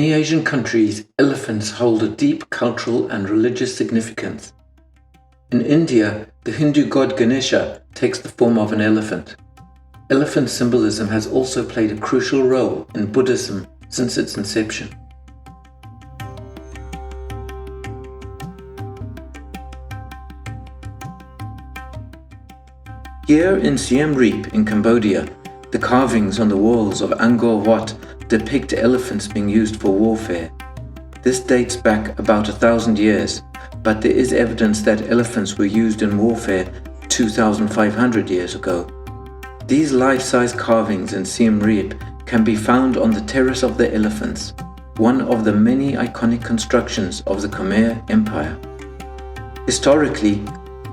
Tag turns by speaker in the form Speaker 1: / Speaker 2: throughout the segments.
Speaker 1: many Asian countries, elephants hold a deep cultural and religious significance. In India, the Hindu god Ganesha takes the form of an elephant. Elephant symbolism has also played a crucial role in Buddhism since its inception. Here in Siem Reap in Cambodia, the carvings on the walls of Angkor Wat depict elephants being used for warfare. This dates back about 1,000 years, but there is evidence that elephants were used in warfare 2,500 years ago. These life-size carvings in Siem Reap can be found on the Terrace of the Elephants, one of the many iconic constructions of the Khmer Empire. Historically,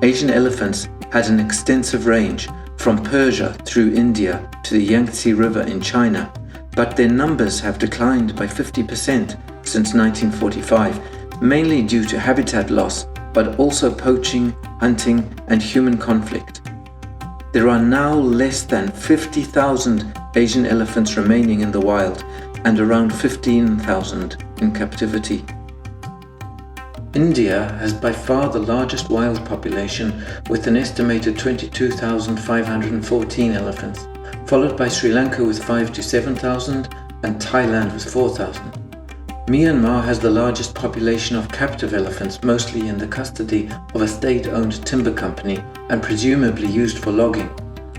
Speaker 1: Asian elephants had an extensive range from Persia through India to the Yangtze River in China, but their numbers have declined by 50% since 1945, mainly due to habitat loss, but also poaching, hunting, and human conflict. There are now less than 50,000 Asian elephants remaining in the wild and around 15,000 in captivity. India has by far the largest wild population with an estimated 22,514 elephants, followed by Sri Lanka with 5,000 to 7,000 and Thailand with 4,000. Myanmar has the largest population of captive elephants, mostly in the custody of a state-owned timber company and presumably used for logging,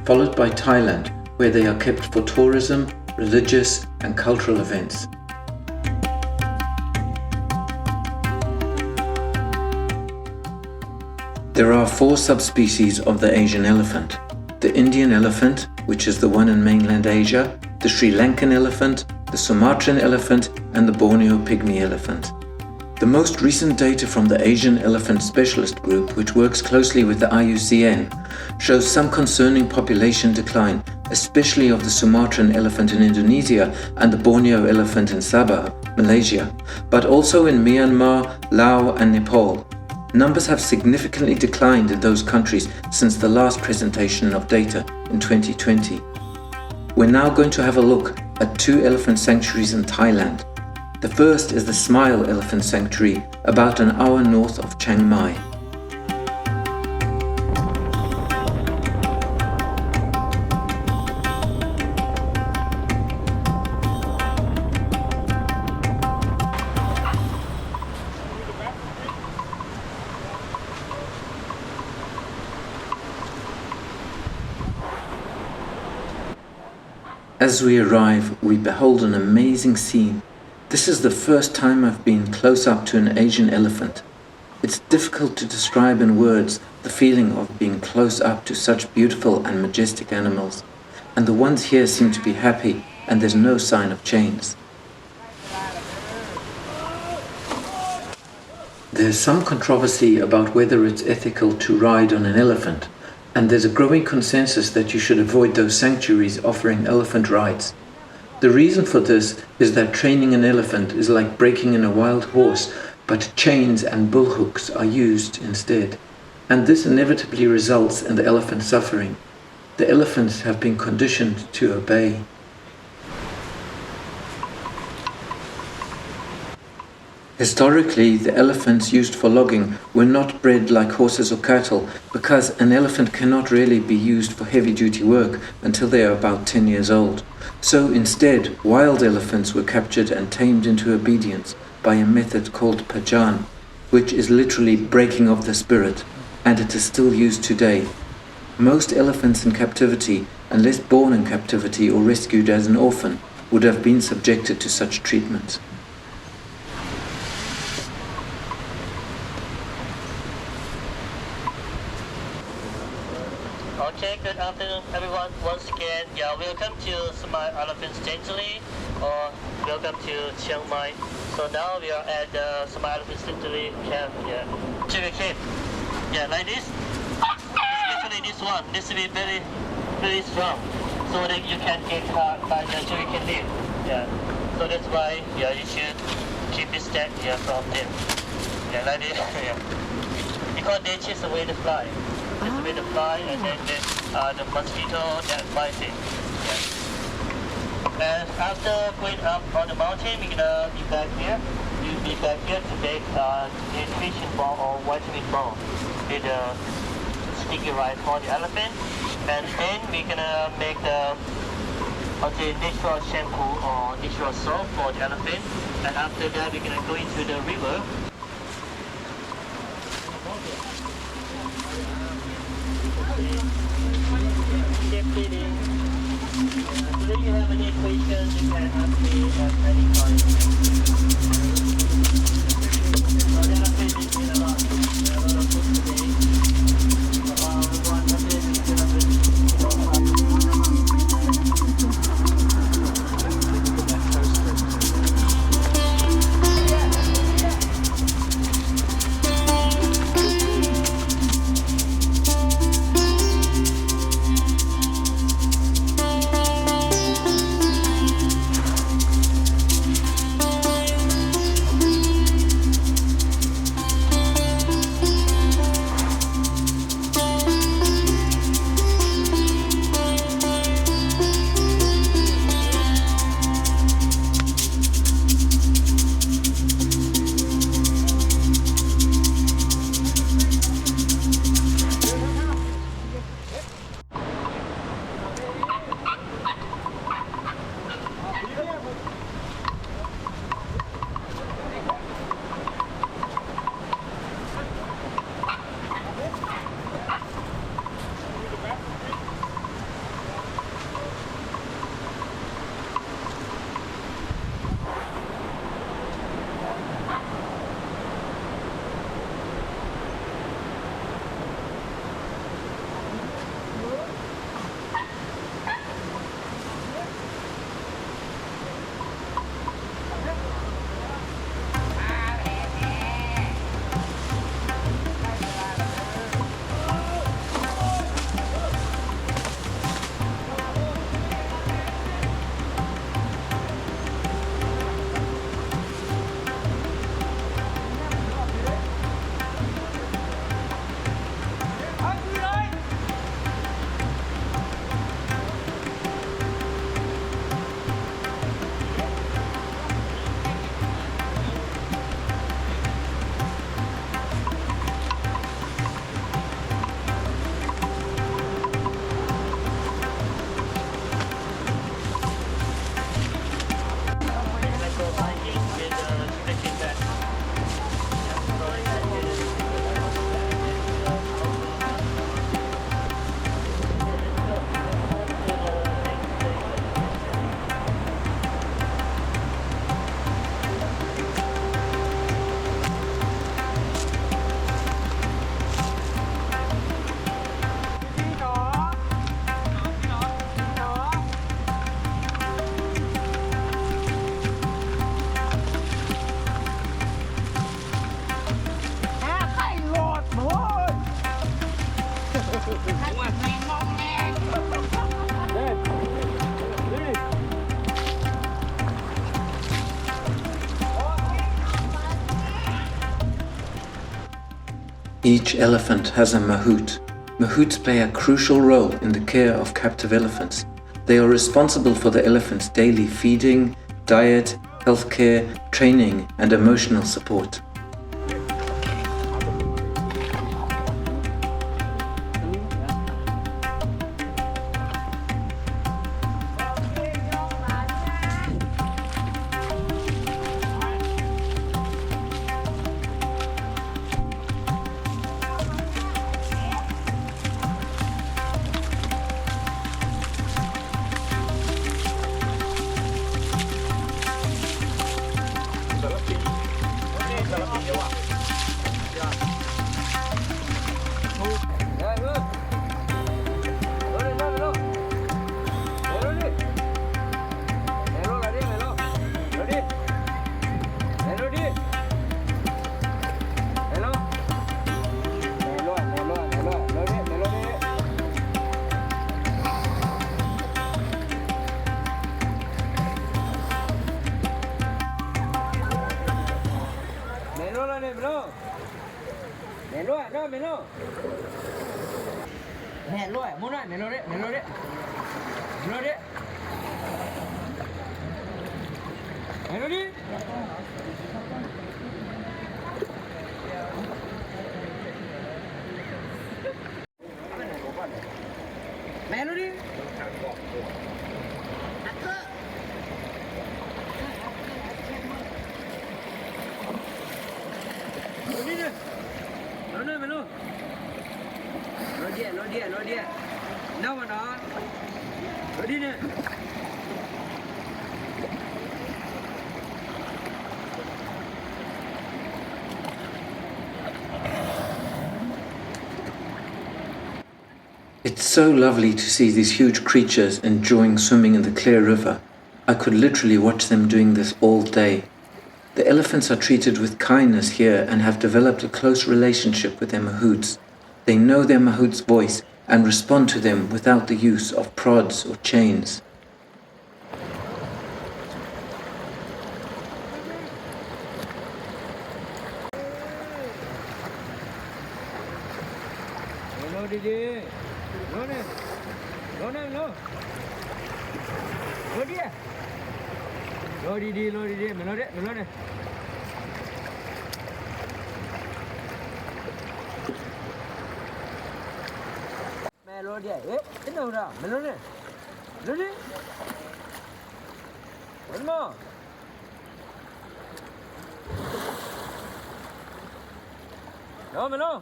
Speaker 1: followed by Thailand, where they are kept for tourism, religious and cultural events. There are 4 subspecies of the Asian elephant: the Indian elephant, which is the one in mainland Asia, the Sri Lankan elephant, the Sumatran elephant, and the Borneo pygmy elephant. The most recent data from the Asian Elephant Specialist Group, which works closely with the IUCN, shows some concerning population decline, especially of the Sumatran elephant in Indonesia and the Borneo elephant in Sabah, Malaysia, but also in Myanmar, Laos, and Nepal. Numbers have significantly declined in those countries since the last presentation of data in 2020. We're now going to have a look at 2 elephant sanctuaries in Thailand. The first is the Smile Elephant Sanctuary, about an hour north of Chiang Mai. As we arrive, we behold an amazing scene. This is the first time I've been close up to an Asian elephant. It's difficult to describe in words the feeling of being close up to such beautiful and majestic animals. And the ones here seem to be happy, and there's no sign of chains. There's some controversy about whether it's ethical to ride on an elephant, and there's a growing consensus that you should avoid those sanctuaries offering elephant rides. The reason for this is that training an elephant is like breaking in a wild horse, but chains and bullhooks are used instead, and this inevitably results in the elephant suffering. The elephants have been conditioned to obey. Historically, the elephants used for logging were not bred like horses or cattle because an elephant cannot really be used for heavy-duty work until they are about 10 years old. So instead, wild elephants were captured and tamed into obedience by a method called pajan, which is literally breaking of the spirit, and it is still used today. Most elephants in captivity, unless born in captivity or rescued as an orphan, would have been subjected to such treatment.
Speaker 2: Okay, good afternoon everyone. Once again, welcome to Smile Elephant Sanctuary, or welcome to Chiang Mai. So now we are at the Smile Elephant Sanctuary camp. Sugar cane. Like this. Especially this one. This will be very, very strong, so that you can get hurt by the sugar cane leaf. So that's why you should keep this stack from them. Like this. Because they chase away the fly. Chase away the fly, and then the mosquito that bites it. And after going up on the mountain, we're gonna be back here. We'll be back here to make nutrition ball or vitamin ball with sticky rice for the elephant. And then we're gonna make the natural shampoo or natural soap for the elephant. And after that, we're gonna go into the river. Keep feeding. If you have any questions, you can ask me at any time. So the elephant is in a lot. There are a lot of food today. About 100
Speaker 1: Each elephant has a Mahoot. Mahoots play a crucial role in the care of captive elephants. They are responsible for the elephant's daily feeding, diet, healthcare, training, and emotional support.
Speaker 3: Melody? Melody? Melody? Nó đi. Đâu mà nó? Nó đi nè.
Speaker 1: It's so lovely to see these huge creatures enjoying swimming in the clear river. I could literally watch them doing this all day. The elephants are treated with kindness here and have developed a close relationship with their mahouts. They know their mahout's voice and respond to them without the use of prods or chains.
Speaker 3: Melody đi. Nó nè. Nó. Nó đi. Nó đi. Melody. Melody. Cái đâu ra? Melody. Melody. One more. No, Melody.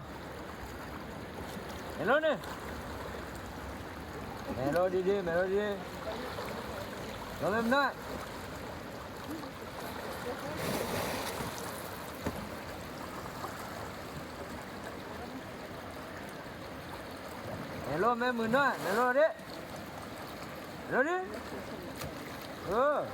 Speaker 3: Melody. Melody đi. Nó em lại. Hello mẹ mừng đó, hello đấy. Hello đi. Hello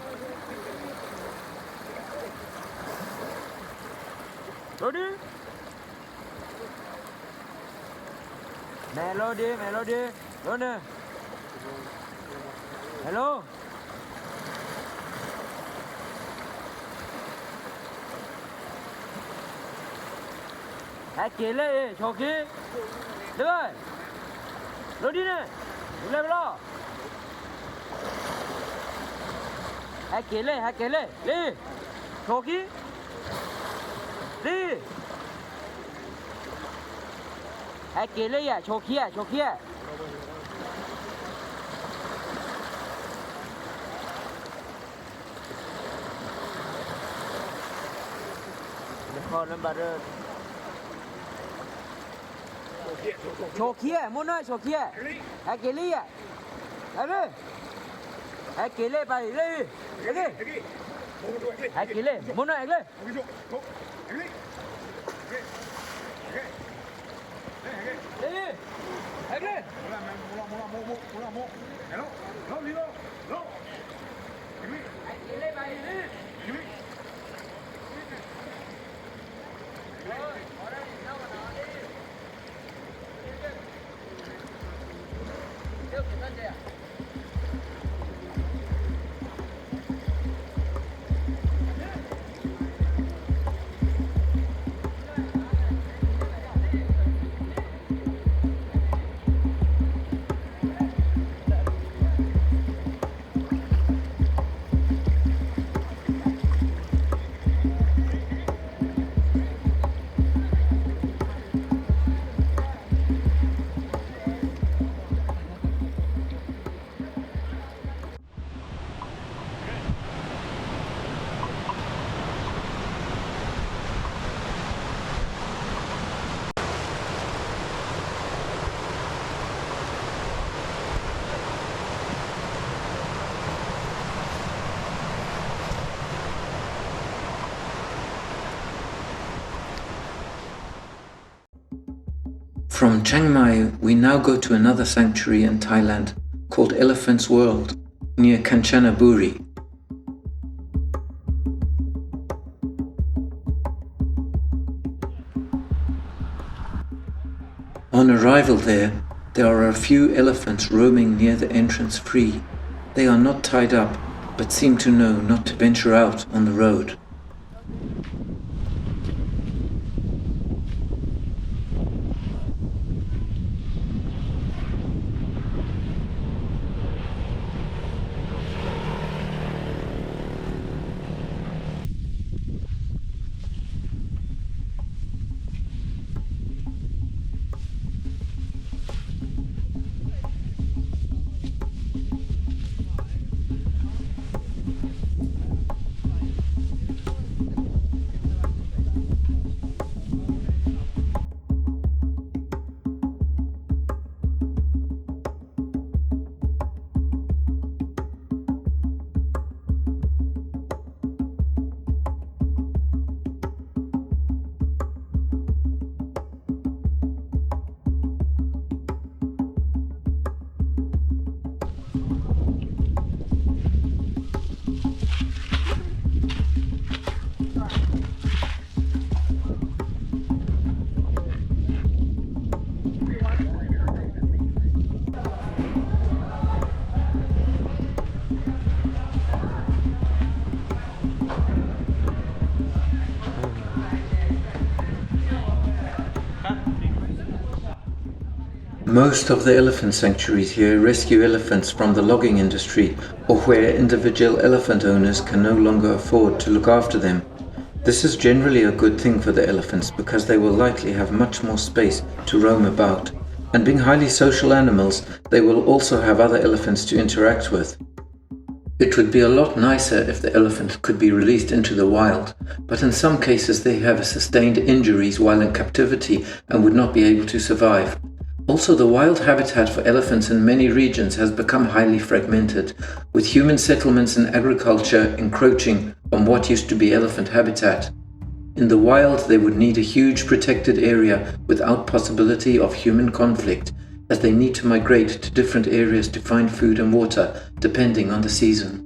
Speaker 3: đi. Melody. Hello nè. Hello. Hãy kể lên cho kia. Được rồi. Rồi đi nè. Lên lo. Hãy kể lên. Đi. Cho kia. Đi. Hãy kể lên à, cho kia. Con nó bà rơi. Chỗ kia, muốn nói chỗ kia. Hãy kể lên à. Hãy kể lên bà đi. Hãy kể lên, muốn nói lên.
Speaker 1: From Chiang Mai, we now go to another sanctuary in Thailand called Elephant's World, near Kanchanaburi. On arrival there are a few elephants roaming near the entrance free. They are not tied up, but seem to know not to venture out on the road. Most of the elephant sanctuaries here rescue elephants from the logging industry or where individual elephant owners can no longer afford to look after them. This is generally a good thing for the elephants because they will likely have much more space to roam about. And being highly social animals, they will also have other elephants to interact with. It would be a lot nicer if the elephant could be released into the wild, but in some cases they have sustained injuries while in captivity and would not be able to survive. Also, the wild habitat for elephants in many regions has become highly fragmented, with human settlements and agriculture encroaching on what used to be elephant habitat. In the wild, they would need a huge protected area without possibility of human conflict, as they need to migrate to different areas to find food and water, depending on the season.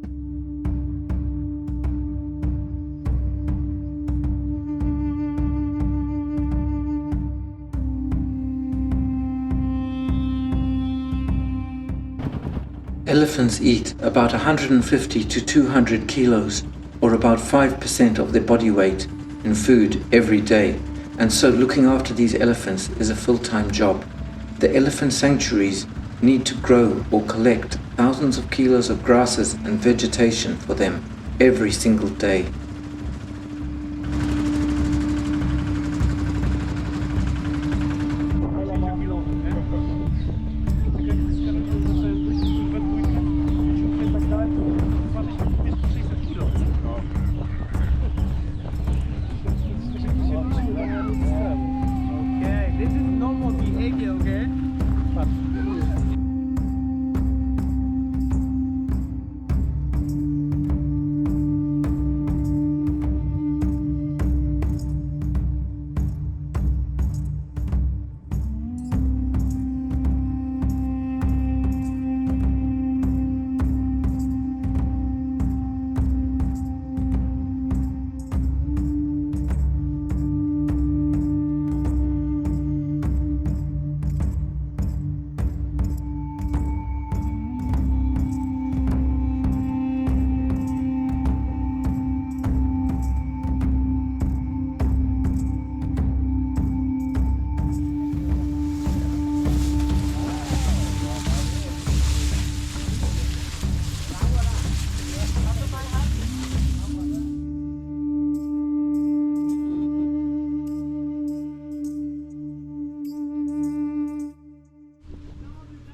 Speaker 1: Elephants eat about 150 to 200 kilos, or about 5% of their body weight, in food every day, and so looking after these elephants is a full-time job. The elephant sanctuaries need to grow or collect thousands of kilos of grasses and vegetation for them every single day.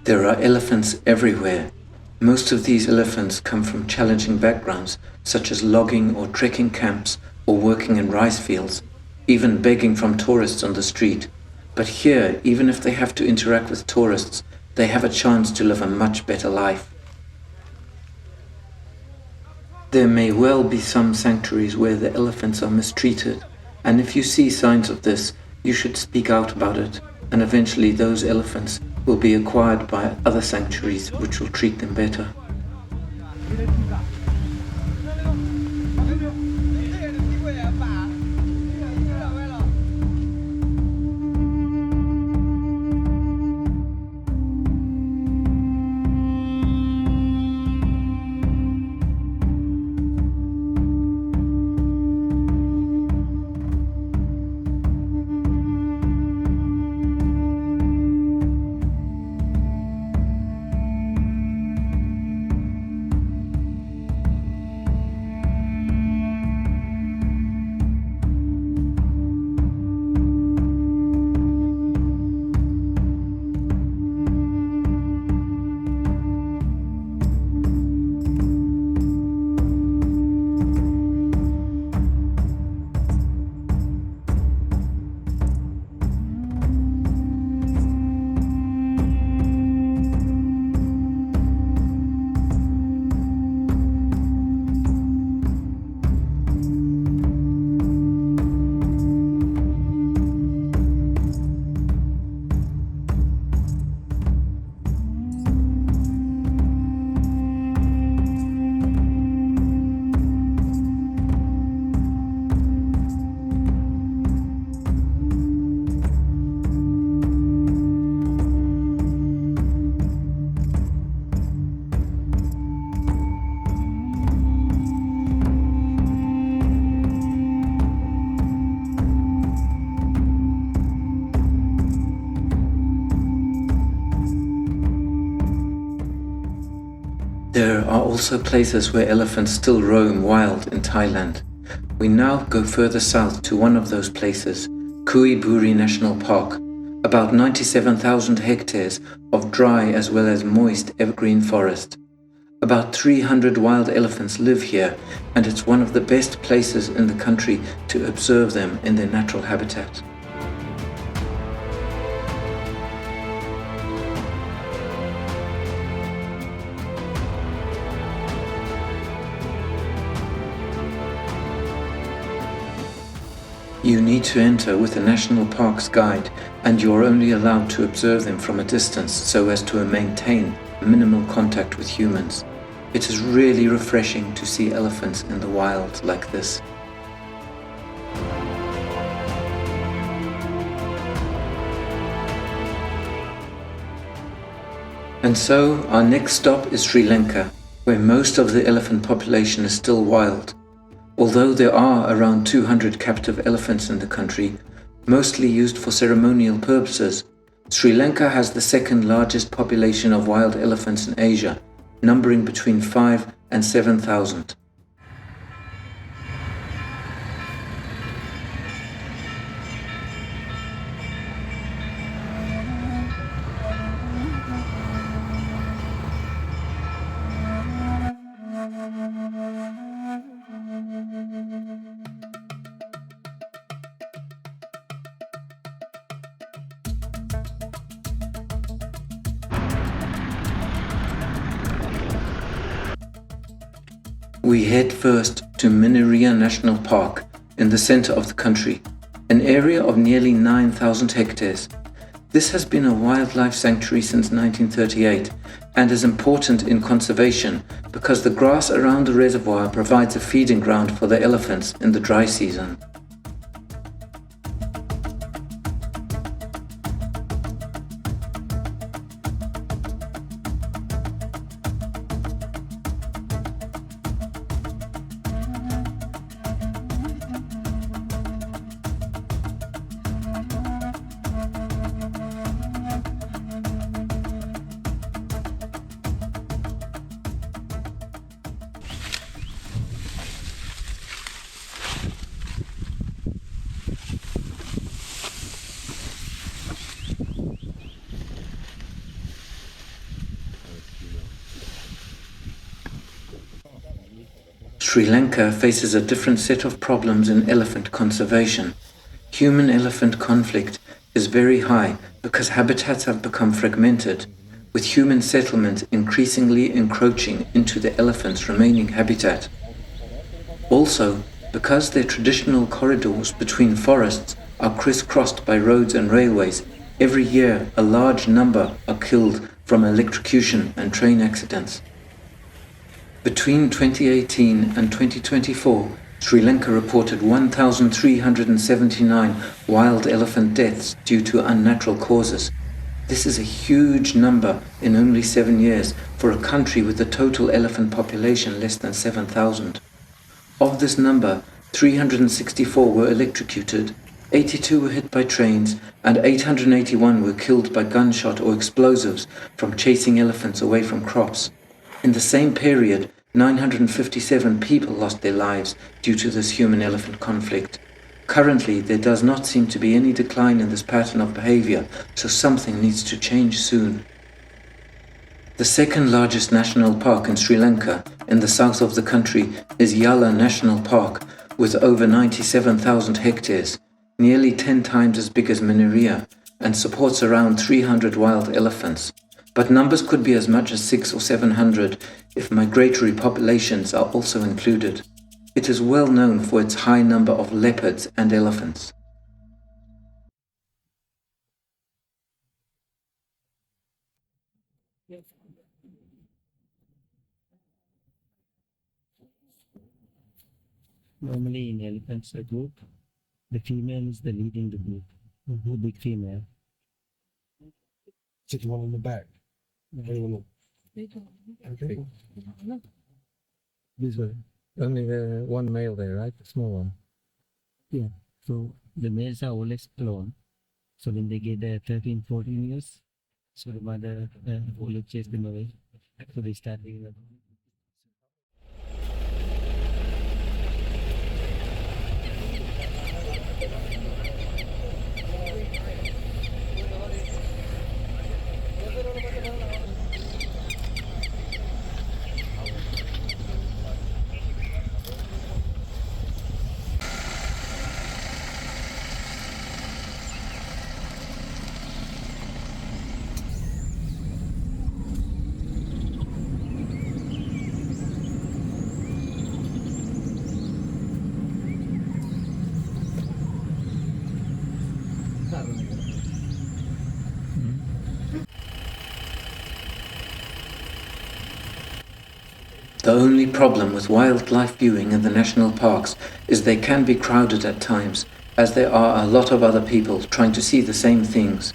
Speaker 1: There are elephants everywhere. Most of these elephants come from challenging backgrounds, such as logging or trekking camps or working in rice fields, even begging from tourists on the street. But here, even if they have to interact with tourists, they have a chance to live a much better life. There may well be some sanctuaries where the elephants are mistreated, and if you see signs of this, you should speak out about it, and eventually those elephants will be acquired by other sanctuaries which will treat them better. There are also places where elephants still roam wild in Thailand. We now go further south to one of those places, Kui Buri National Park, about 97,000 hectares of dry as well as moist evergreen forest. About 300 wild elephants live here, and it's one of the best places in the country to observe them in their natural habitat. You need to enter with a national parks guide, and you are only allowed to observe them from a distance so as to maintain minimal contact with humans. It is really refreshing to see elephants in the wild like this. And so our next stop is Sri Lanka, where most of the elephant population is still wild. Although there are around 200 captive elephants in the country, mostly used for ceremonial purposes, Sri Lanka has the second largest population of wild elephants in Asia, numbering between 5,000 and 7,000. We head first to Mineria National Park in the center of the country, an area of nearly 9,000 hectares. This has been a wildlife sanctuary since 1938 and is important in conservation because the grass around the reservoir provides a feeding ground for the elephants in the dry season. Sri Lanka faces a different set of problems in elephant conservation. Human-elephant conflict is very high because habitats have become fragmented, with human settlement increasingly encroaching into the elephants' remaining habitat. Also, because their traditional corridors between forests are crisscrossed by roads and railways, every year a large number are killed from electrocution and train accidents. Between 2018 and 2024, Sri Lanka reported 1,379 wild elephant deaths due to unnatural causes. This is a huge number in only 7 years for a country with a total elephant population less than 7,000. Of this number, 364 were electrocuted, 82 were hit by trains, and 881 were killed by gunshot or explosives from chasing elephants away from crops. In the same period, 957 people lost their lives due to this human-elephant conflict. Currently, there does not seem to be any decline in this pattern of behavior, so something needs to change soon. The second largest national park in Sri Lanka, in the south of the country, is Yala National Park, with over 97,000 hectares, nearly 10 times as big as Mineria, and supports around 300 wild elephants. But numbers could be as much as 600 or 700 if migratory populations are also included. It is well known for its high number of leopards and elephants.
Speaker 4: Normally in elephants a group, the female is the leading the group, the big female.
Speaker 5: Sit one in the back. Okay. This way. Only the one male there, right? The small one.
Speaker 4: Yeah. So the males are always clone. So when they get 13, 14 years, so the mother will chase them away. So they start being
Speaker 1: The only problem with wildlife viewing in the national parks is they can be crowded at times, as there are a lot of other people trying to see the same things.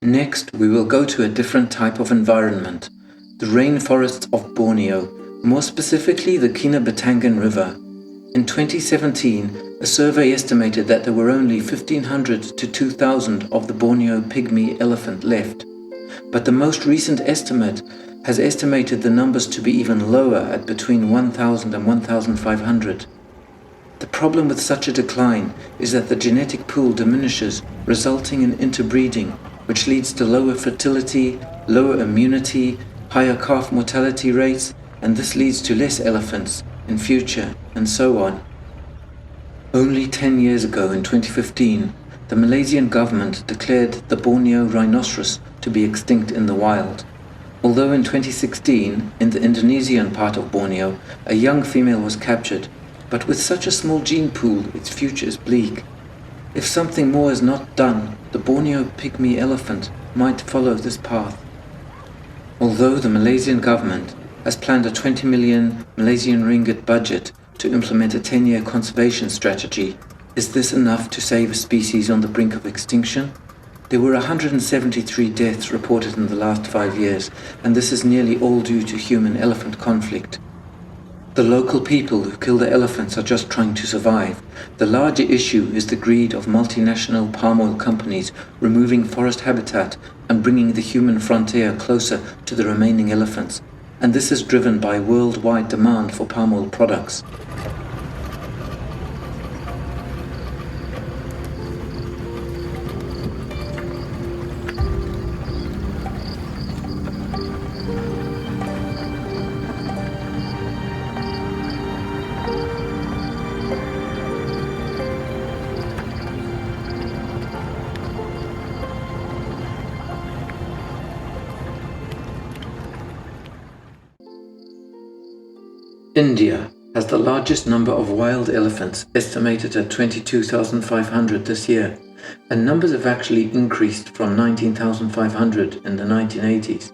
Speaker 1: Next, we will go to a different type of environment, the rainforests of Borneo, more specifically the Kinabatangan River. In 2017, a survey estimated that there were only 1,500 to 2,000 of the Borneo pygmy elephant left, but the most recent estimate has estimated the numbers to be even lower at between 1,000 and 1,500. The problem with such a decline is that the genetic pool diminishes, resulting in interbreeding, which leads to lower fertility, lower immunity, higher calf mortality rates, and this leads to less elephants in future, and so on. Only 10 years ago, in 2015, the Malaysian government declared the Borneo rhinoceros to be extinct in the wild. Although in 2016, in the Indonesian part of Borneo, a young female was captured, but with such a small gene pool, its future is bleak. If something more is not done, the Borneo pygmy elephant might follow this path. Although the Malaysian government has planned a 20 million Malaysian ringgit budget to implement a 10-year conservation strategy, is this enough to save a species on the brink of extinction? There were 173 deaths reported in the last 5 years, and this is nearly all due to human-elephant conflict. The local people who kill the elephants are just trying to survive. The larger issue is the greed of multinational palm oil companies removing forest habitat and bringing the human frontier closer to the remaining elephants, and this is driven by worldwide demand for palm oil products. India has the largest number of wild elephants, estimated at 22,500 this year, and numbers have actually increased from 19,500 in the 1980s.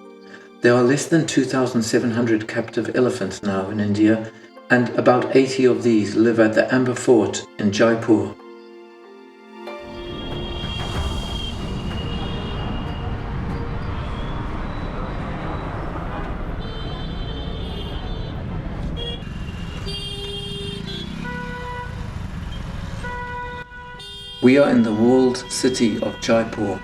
Speaker 1: There are less than 2,700 captive elephants now in India, and about 80 of these live at the Amber Fort in Jaipur. We are in the walled city of Jaipur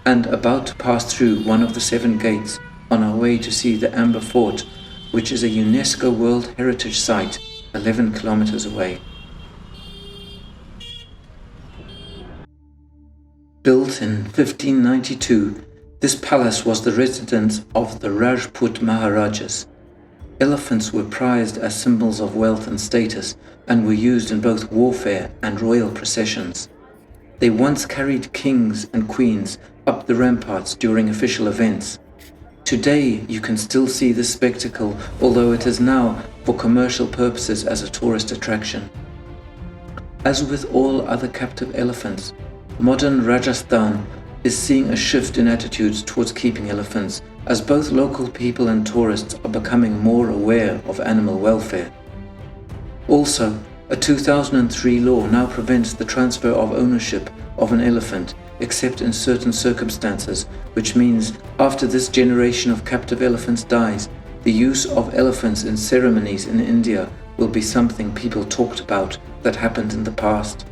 Speaker 1: and about to pass through one of the 7 gates on our way to see the Amber Fort, which is a UNESCO World Heritage Site 11 kilometers away. Built in 1592, this palace was the residence of the Rajput Maharajas. Elephants were prized as symbols of wealth and status and were used in both warfare and royal processions. They once carried kings and queens up the ramparts during official events. Today you can still see this spectacle, although it is now for commercial purposes as a tourist attraction. As with all other captive elephants, modern Rajasthan is seeing a shift in attitudes towards keeping elephants, as both local people and tourists are becoming more aware of animal welfare. Also, a 2003 law now prevents the transfer of ownership of an elephant except in certain circumstances, which means after this generation of captive elephants dies, the use of elephants in ceremonies in India will be something people talked about that happened in the past.